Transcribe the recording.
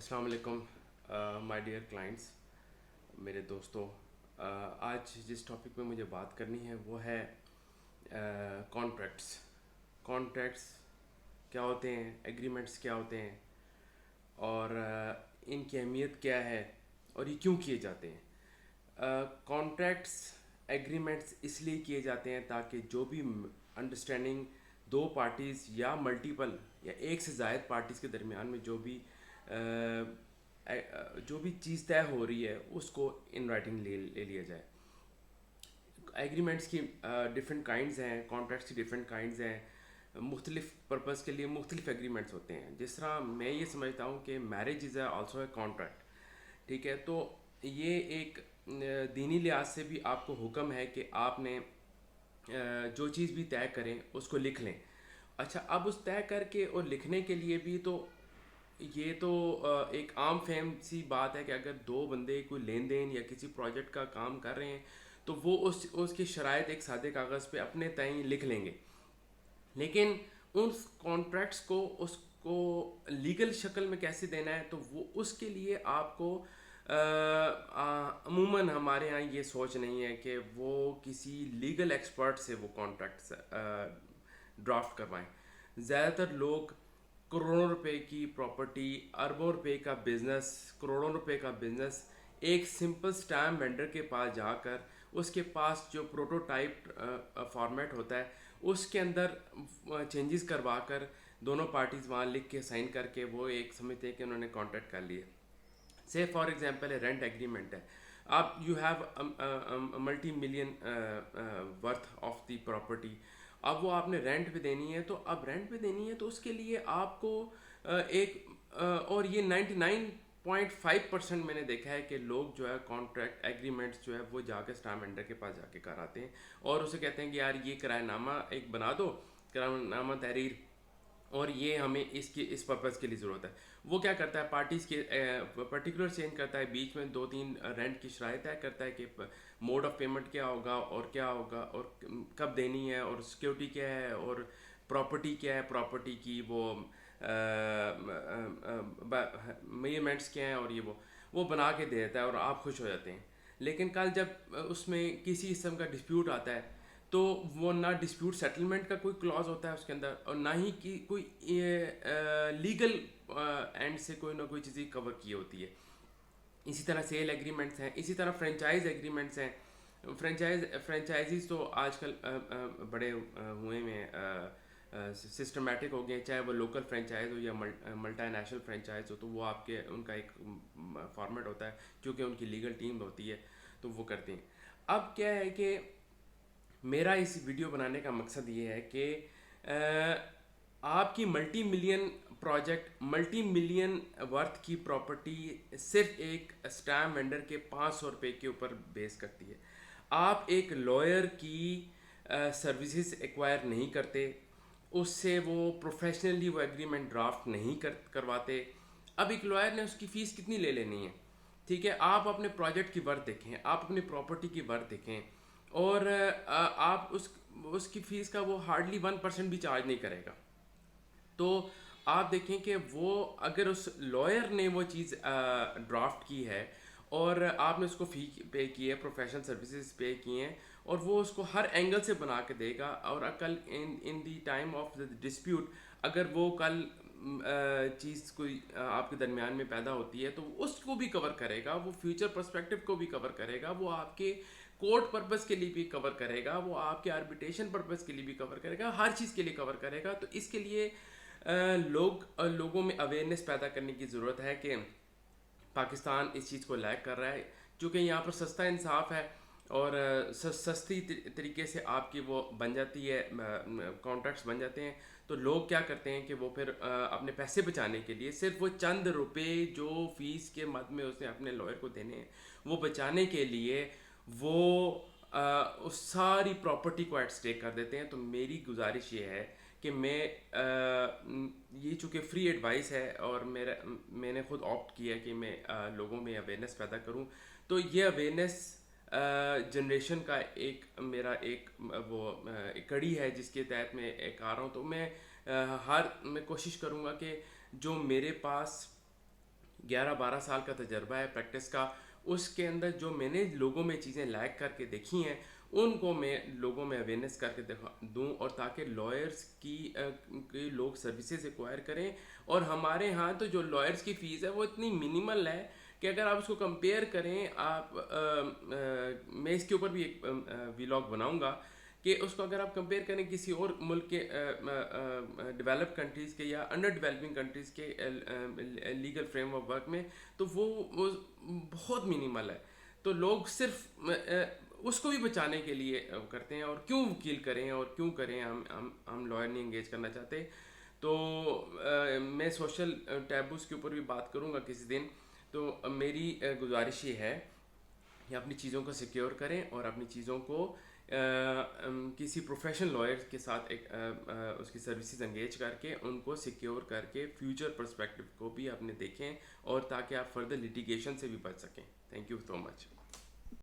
السلام علیکم my dear clients, میرے دوستوں. آج جس ٹاپک پہ مجھے بات کرنی ہے وہ ہے کانٹریکٹس. کانٹریکٹس کیا ہوتے ہیں، ایگریمنٹس کیا ہوتے ہیں، اور ان کی اہمیت کیا ہے اور یہ کیوں کیے جاتے ہیں. کانٹریکٹس ایگریمنٹس اس لیے کیے جاتے ہیں تاکہ جو بھی انڈرسٹینڈنگ دو پارٹیز یا ملٹیپل یا ایک سے زائد پارٹیز کے درمیان میں جو بھی چیز طے ہو رہی ہے اس کو ان رائٹنگ لے لیا جائے. ایگریمنٹس کی ڈفرینٹ کائنڈز ہیں، کانٹریکٹس کی ڈفرینٹ کائنڈز ہیں. مختلف پرپز کے لیے مختلف ایگریمنٹس ہوتے ہیں. جس طرح میں یہ سمجھتا ہوں کہ marriage is also a contract. ٹھیک ہے، تو یہ ایک دینی لحاظ سے بھی آپ کو حکم ہے کہ آپ نے جو چیز بھی طے کریں اس کو لکھ لیں. اچھا، اب اس طے کر کے اور لکھنے کے لیے بھی تو یہ تو ایک عام فہم سی بات ہے کہ اگر دو بندے کوئی لین دین یا کسی پروجیکٹ کا کام کر رہے ہیں تو وہ اس کی شرائط ایک سادے کاغذ پہ اپنے تئیں لکھ لیں گے. لیکن اس کانٹریکٹس کو اس کو لیگل شکل میں کیسے دینا ہے، تو وہ اس کے لیے آپ کو عموماً ہمارے ہاں یہ سوچ نہیں ہے کہ وہ کسی لیگل ایکسپرٹ سے وہ کانٹریکٹس ڈرافٹ کروائیں. زیادہ تر لوگ کروڑوں روپے کی پراپرٹی، اربوں روپے کا بزنس، کروڑوں روپے کا بزنس ایک سمپل سٹیمپ وینڈر کے پاس جا کر اس کے پاس جو پروٹوٹائپ فارمیٹ ہوتا ہے اس کے اندر چینجز کروا کر دونوں پارٹیز وہاں لکھ کے سائن کر کے وہ ایک سمجھتے ہیں کہ انہوں نے کانٹریکٹ کر لیے. سے فار ایگزامپل رینٹ ایگریمنٹ ہے. آپ you have multi million worth of the property. اب وہ آپ نے رینٹ پہ دینی ہے، تو اب رینٹ پہ دینی ہے تو اس کے لیے آپ کو ایک اور یہ 99.5% میں نے دیکھا ہے کہ لوگ جو ہے کانٹریکٹ ایگریمنٹس جو ہے وہ جا کے اسٹامپ وینڈر کے پاس جا کے کراتے ہیں اور اسے کہتے ہیں کہ یار یہ کرایہ نامہ ایک بنا دو، کرایہ نامہ تحریر، اور یہ ہمیں اس پرپز کے لیے ضرورت ہے. وہ کیا کرتا ہے، پارٹیز کے پرٹیکولر چینج کرتا ہے، بیچ میں دو تین رینٹ کی شرائط طے کرتا ہے کہ موڈ آف پیمنٹ کیا ہوگا اور کیا ہوگا اور کب دینی ہے اور سیکیورٹی کیا ہے اور پراپرٹی کیا ہے، پراپرٹی کی وہ میجرمنٹس کیا ہیں، اور یہ وہ بنا کے دے دیتا ہے اور آپ خوش ہو جاتے ہیں. لیکن کل جب اس میں کسی قسم کا ڈسپیوٹ آتا ہے تو وہ نہ ڈسپیوٹ سیٹلمنٹ کا کوئی کلاز ہوتا ہے اس کے اندر اور نہ ہی کوئی لیگل اینڈ سے کوئی نہ کوئی چیز کور کی ہوتی ہے. اسی طرح سیل ایگریمنٹس ہیں، اسی طرح فرینچائز ایگریمنٹس ہیں. فرینچائزیز تو آج کل بڑے ہوئے میں سسٹمیٹک ہو گئے، چاہے وہ لوکل فرینچائز ہو یا ملٹی نیشنل فرینچائز ہو، تو وہ آپ کے ان کا ایک فارمیٹ ہوتا ہے کیونکہ ان کی لیگل ٹیم ہوتی ہے تو وہ کرتے ہیں. اب کیا ہے کہ میرا اس ویڈیو بنانے کا مقصد یہ ہے کہ آپ کی multi million project, multi million worth کی پراپرٹی صرف ایک اسٹامپ وینڈر کے 500 روپے کے اوپر بیس کرتی ہے. آپ ایک لائر کی سروسز ایکوائر نہیں کرتے، اس سے وہ پروفیشنلی وہ ایگریمنٹ ڈرافٹ نہیں کرواتے. اب ایک لائر نے اس کی فیس کتنی لے لینی ہے؟ ٹھیک ہے، آپ اپنے پروجیکٹ کی ورتھ دیکھیں، آپ اپنی پراپرٹی کی ورتھ دیکھیں، اور آپ اس کی فیس کا وہ ہارڈلی 1% بھی چارج نہیں کرے گا. تو آپ دیکھیں کہ وہ اگر اس لائر نے وہ چیز ڈرافٹ کی ہے اور آپ نے اس کو فی پے کی ہے، پروفیشنل سروسز پے کی ہیں، اور وہ اس کو ہر اینگل سے بنا کے دے گا، اور کل in the time of the dispute اگر وہ کل چیز کوئی آپ کے درمیان میں پیدا ہوتی ہے تو اس کو بھی کور کرے گا، وہ فیوچر پرسپیکٹو کو بھی کور کرے گا، وہ آپ کے کورٹ پرپز کے لیے بھی کور کرے گا، وہ آپ کے آربیٹریشن پرپز کے لیے بھی کور کرے گا، ہر چیز کے لیے کور کرے گا. تو اس کے لیے لوگوں میں اویئرنیس پیدا کرنے کی ضرورت ہے کہ پاکستان اس چیز کو لیک کر رہا ہے، چونکہ یہاں پر سستا انصاف ہے اور سستی طریقے سے آپ کی وہ بن جاتی ہے، کانٹریکٹس بن جاتے ہیں. تو لوگ کیا کرتے ہیں کہ وہ پھر اپنے پیسے بچانے کے لیے صرف وہ چند روپے جو فیس کے مد میں اس نے اپنے لائر کو دینے ہیں وہ بچانے کے لیے وہ اس ساری پراپرٹی کو ایٹ اسٹیک کر دیتے ہیں. تو میری گزارش یہ ہے کہ یہ چونکہ فری ایڈوائس ہے اور میں نے خود آپٹ کیا ہے کہ میں لوگوں میں اویئرنیس پیدا کروں. تو یہ اویئرنیس جنریشن کا میرا ایک کڑی ہے جس کے تحت میں ایک آ رہا ہوں. تو میں کوشش کروں گا کہ جو میرے پاس 11-12 سال کا تجربہ ہے پریکٹس کا، اس کے اندر جو میں نے لوگوں میں چیزیں لائک کر کے دیکھی ہیں ان کو میں لوگوں میں اویئرنیس کر کے دوں، اور تاکہ لائرس کی لوگ سروسز ایکوائر کریں. اور ہمارے ہاں تو جو لائرس کی فیس ہے وہ اتنی منیمل ہے کہ اگر آپ اس کو کمپیئر کریں، آپ میں اس کے اوپر بھی ایک ولاگ بناؤں گا کہ اس کو اگر آپ کمپیئر کریں کسی اور ملک کے ڈیولپ کنٹریز کے یا انڈر ڈیولپنگ کنٹریز کے لیگل فریم آف ورک میں، تو وہ بہت منیمل ہے. تو لوگ صرف اس کو بھی بچانے کے لیے کرتے ہیں. اور کیوں وکیل کریں اور کیوں کریں، ہم لائر نہیں انگیج کرنا چاہتے. تو میں سوشل ٹیبوز کے اوپر بھی بات کروں گا کسی دن. تو میری گزارش یہ ہے کہ اپنی چیزوں کو سیکیور کریں اور اپنی چیزوں کو کسی پروفیشنل لائر کے ساتھ ایک اس کی سروسز انگیج کر کے ان کو سیکیور کر کے فیوچر پرسپیکٹیو کو بھی اپنے دیکھیں، اور تاکہ آپ فردر لیٹیگیشن سے بھی بچ سکیں. Thank you so much.